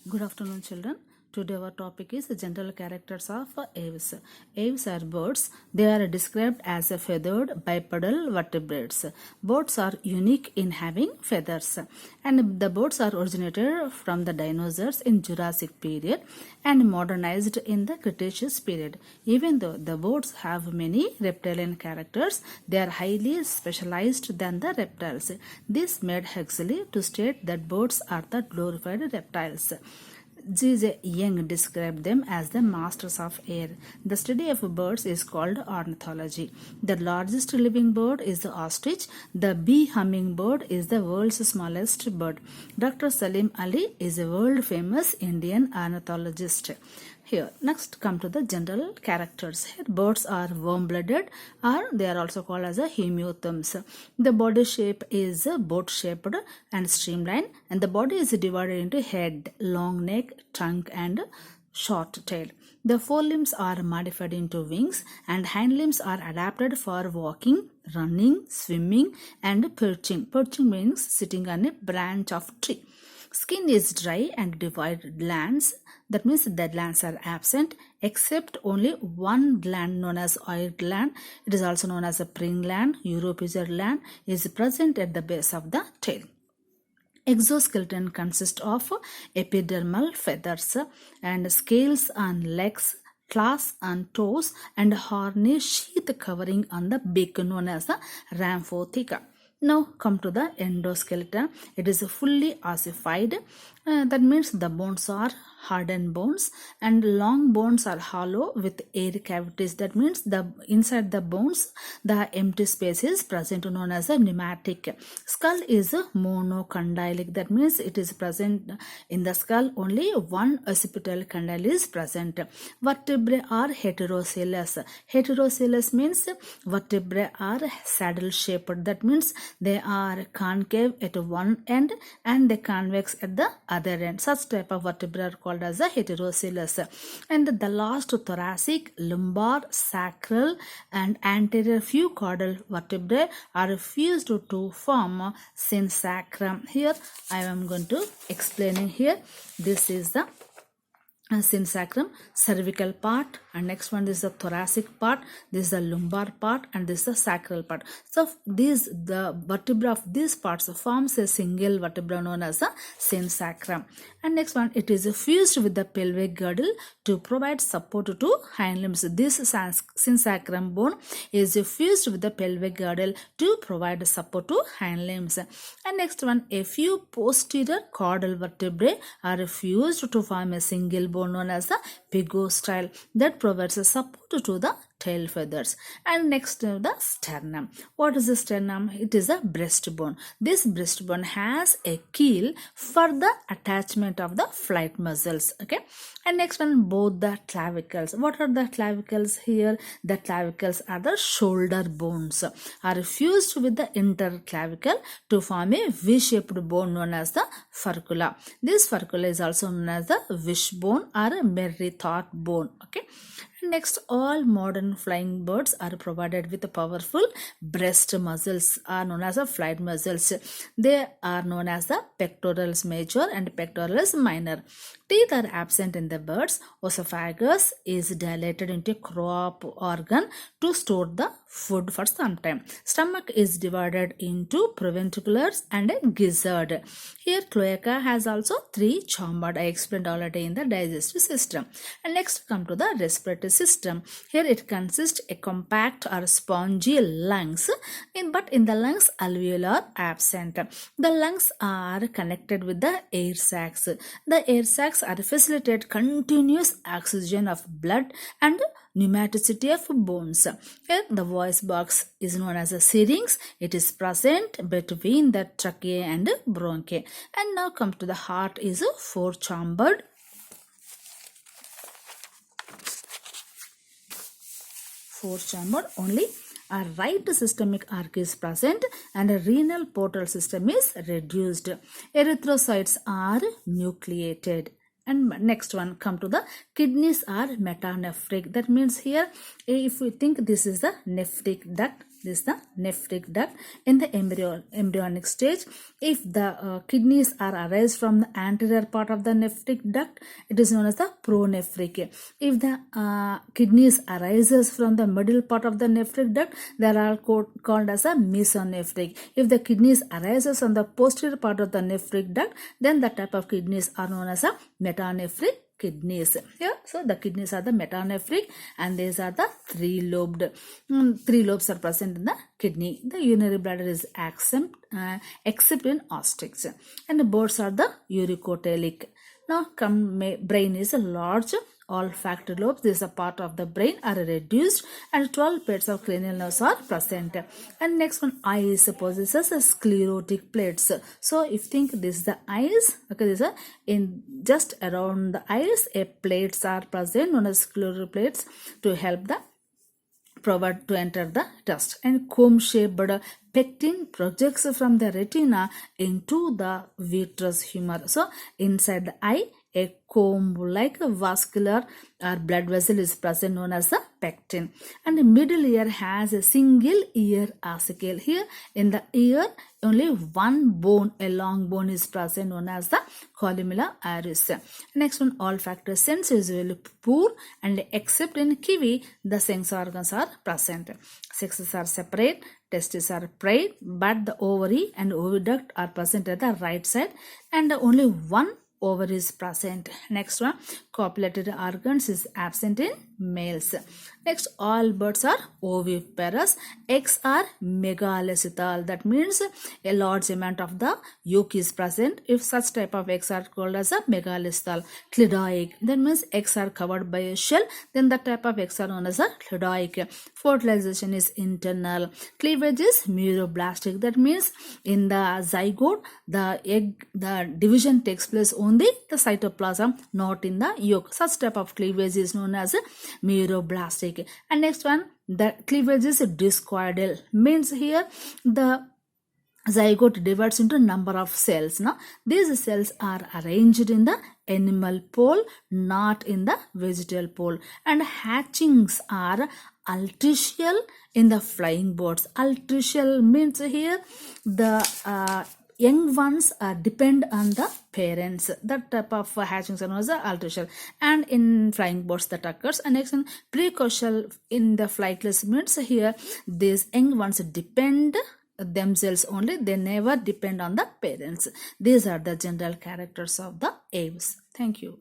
Good afternoon, children. Today our topic is the general characters of aves. Aves are birds. They are described as a feathered bipedal vertebrates. Birds are unique in having feathers, and the birds are originated from the dinosaurs in Jurassic period and modernized in the Cretaceous period. Even though the birds have many reptilian characters, they are highly specialized than the reptiles. This made Huxley to state that birds are the glorified reptiles. G.J. Young described them as the masters of air. The study of birds is called ornithology. The largest living bird is the ostrich. The bee hummingbird is the world's smallest bird. Dr. Salim Ali is a world famous Indian ornithologist. Here, next come to the general characters. Here, birds are warm-blooded, or they are also called as a hemiotherms. The body shape is boat-shaped and streamlined, and the body is divided into head, long neck, trunk, and short tail. The forelimbs are modified into wings, and hind limbs are adapted for walking, running, swimming, and perching. Perching means sitting on a branch of tree. Skin is dry and divided glands. That means the glands are absent except only one gland known as oil gland. It is also known as a pring gland. Urophysial gland is present at the base of the tail. Exoskeleton consists of epidermal feathers and scales on legs, claws on toes, and horny sheath covering on the beak known as the rhamphotheca. Now come to the endoskeleton. It is fully ossified. That means the bones are hardened bones, and long bones are hollow with air cavities. That means the inside the bones the empty space is present known as a pneumatic. Skull is monocondylic. That means it is present in the skull only one occipital condyle is present. Vertebrae are heterocellous. Heterocellous means vertebrae are saddle shaped. That means they are concave at one end and they convex at the other end. Such type of vertebrae are called as a heterocellous. And the last thoracic, lumbar, sacral and anterior few caudal vertebrae are fused to form synsacrum. Here I am going to explaining here. This is the synsacrum, cervical part, and next one is the thoracic part, this is the lumbar part, and this is the sacral part. So the vertebra of these parts forms a single vertebra known as the synsacrum. And next one, it is fused with the pelvic girdle to provide support to hind limbs. This synsacrum bone is fused with the pelvic girdle to provide support to hind limbs. And next one, a few posterior caudal vertebrae are fused to form a single bone known as the pygostyle that provides a support to the tail feathers. And next the sternum. What is the sternum? It is a breastbone. This breastbone has a keel for the attachment of the flight muscles. Okay. And next one, both the clavicles. What are the clavicles here? The clavicles are the shoulder bones are fused with the interclavicle to form a V-shaped bone known as the furcula. This furcula is also known as the wishbone or a Merry-thought bone. Okay. Next, all modern flying birds are provided with powerful breast muscles are known as the flight muscles. They are known as the pectorals major and pectorals minor. Teeth are absent in the birds. Esophagus is dilated into crop organ to store the food for some time. Stomach is divided into proventriculars and a gizzard. Here cloaca has also three chambered. I explained already in the digestive system. And next come to the respiratory system. Here it consists a compact or spongy lungs, but in the lungs alveoli are absent. The lungs are connected with the air sacs. The air sacs are facilitate continuous oxygen of blood and pneumaticity of bones. Here the voice box is known as a syrinx. It is present between the trachea and bronchi. And now come to the heart is a four-chambered. Four-chambered only. A right systemic arc is present and a renal portal system is reduced. Erythrocytes are nucleated. And next one, come to the kidneys are metanephric. That means here if we think this is the nephric duct, This is the nephric duct. In the embryonic stage, if the kidneys are arise from the anterior part of the nephric duct, it is known as the pronephric. If the kidneys arises from the middle part of the nephric duct, they are called as a mesonephric. If the kidneys arises on the posterior part of the nephric duct, then the type of kidneys are known as a metanephric kidneys. Yeah, so the kidneys are the metanephric, and these are the three-lobed. Three lobes are present in the kidney. The urinary bladder is except in ostrich, and the birds are the uricotelic. Now brain is a large olfactory lobes. This is a part of the brain are reduced, and 12 pairs of cranial nerves are present. And next one, eyes possesses sclerotic plates. So if you think this is the eyes, okay, this is in just around the eyes a plates are present known as sclerotic plates to help the provide to enter the dust. And comb shaped pectin projects from the retina into the vitreous humor. So inside the eye, a comb like a vascular or blood vessel is present known as the pectin. And the middle ear has a single ear acicle. Here in the ear only one bone, a long bone is present known as the columella iris. Next one, olfactory sense is very poor, and except in kiwi the sense organs are present. Sexes are separate, testes are paired, but the ovary and oviduct are present at the right side, and only one ovary is present. Next one, copulatory organs is absent in males. Next, all birds are oviparous. Eggs are megalocecal. That means a large amount of the yolk is present. If such type of eggs are called as a megalocecal. Cleidoic. That means eggs are covered by a shell. Then the type of eggs are known as a cleidoic. Fertilization is internal. Cleavage is meroblastic. That means in the zygote, the division takes place only the cytoplasm, not in the yolk. Such type of cleavage is known as meroblastic. And next one, the cleavage is discoidal. Means here the zygote divides into number of cells. Now these cells are arranged in the animal pole, not in the vegetal pole. And hatchings are altricial in the flying birds. Altricial means here the young ones depend on the parents. That type of hatchings are known as altricial, and in flying birds that occurs. And next one, precocial in the flightless means here these young ones depend themselves only, they never depend on the parents. These are the general characters of the aves. Thank you.